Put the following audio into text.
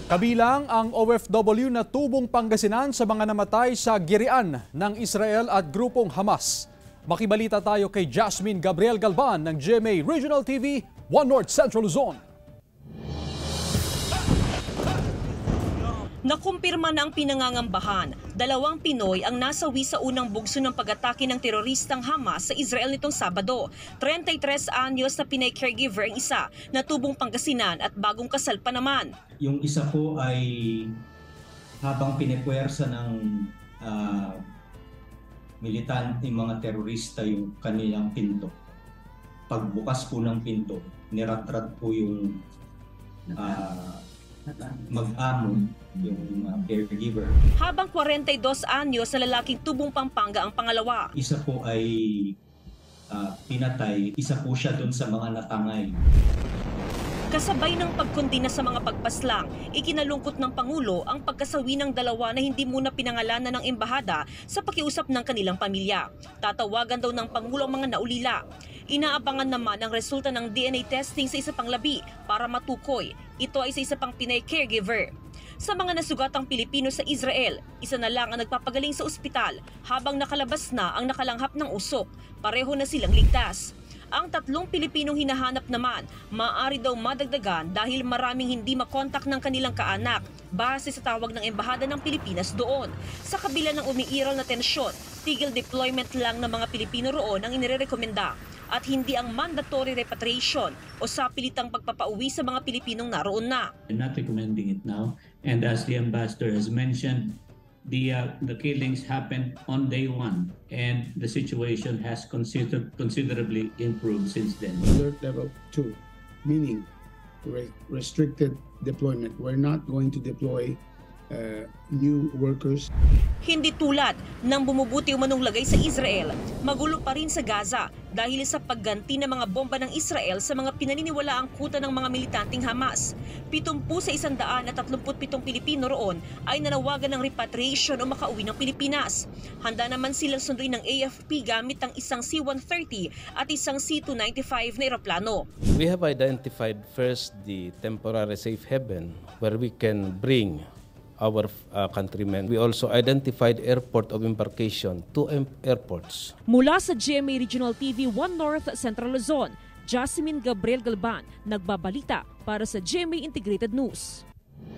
Kabilang ang OFW na tubong Pangasinan sa mga namatay sa girian ng Israel at grupong Hamas. Makibalita tayo kay Jasmine Gabriel Galban ng GMA Regional TV, 1 North Central Luzon. Nakumpirma na ang pinangangambahan. 2 Pinoy ang nasawi sa unang bugso ng pag-atake ng teroristang Hamas sa Israel nitong Sabado. 33 anyos na Pinay caregiver ang isa na tubong Pangasinan at bagong kasal pa naman. Yung isa po ay habang pinipwersa ng militante mga terorista yung kanilang pinto. Pagbukas po ng pinto, niratrat po yung mag-amo, yung caregiver. Habang 42 anyos na lalaking tubong Pampanga ang pangalawa. Isa po ay pinatay, isa po siya dun sa mga natangay. Kasabay ng pagkondina sa mga pagpaslang, ikinalungkot ng Pangulo ang pagkasawi ng dalawa na hindi muna pinangalanan ng embahada sa pakiusap ng kanilang pamilya. Tatawagan daw ng Pangulo ang mga naulila. Inaabangan naman ang resulta ng DNA testing sa isa pang labi para matukoy. Ito ay sa isa pang Pinay caregiver. Sa mga nasugatang Pilipino sa Israel, isa na lang ang nagpapagaling sa ospital habang nakalabas na ang nakalanghap ng usok. Pareho na silang ligtas. Ang 3 Pilipinong hinahanap naman, maaari daw madagdagan dahil maraming hindi makontak ng kanilang kaanak base sa tawag ng Embahada ng Pilipinas doon. Sa kabila ng umiiral na tensyon, tigil deployment lang ng mga Pilipino roon ang inirekomenda at hindi ang mandatory repatriation o sapilitang pagpapauwi sa mga Pilipinong naroon na. I'm not recommending it now, and as the ambassador has mentioned, the killings happened on day 1 and the situation has considerably improved since then. Alert level 2, meaning restricted deployment. We're not going to deploy new workers. Hindi tulad ng bumubuti umanong lagay sa Israel, magulo pa rin sa Gaza dahil sa pagganti ng mga bomba ng Israel sa mga pinaniniwalaang kuta ng mga militanteng Hamas. 70 sa 137 Pilipino roon ay nanawagan ng repatriation o makauwi ng Pilipinas. Handa naman silang sunduin ng AFP gamit ang isang C-130 at isang C-295 na eroplano. We have identified first the temporary safe haven where we can bring our countrymen. We also identified airport of embarkation, 2 airports. Mula sa GMA Regional TV 1 North Central Luzon, Jasmine Gabriel Galban, nagbabalita para sa GMA Integrated News.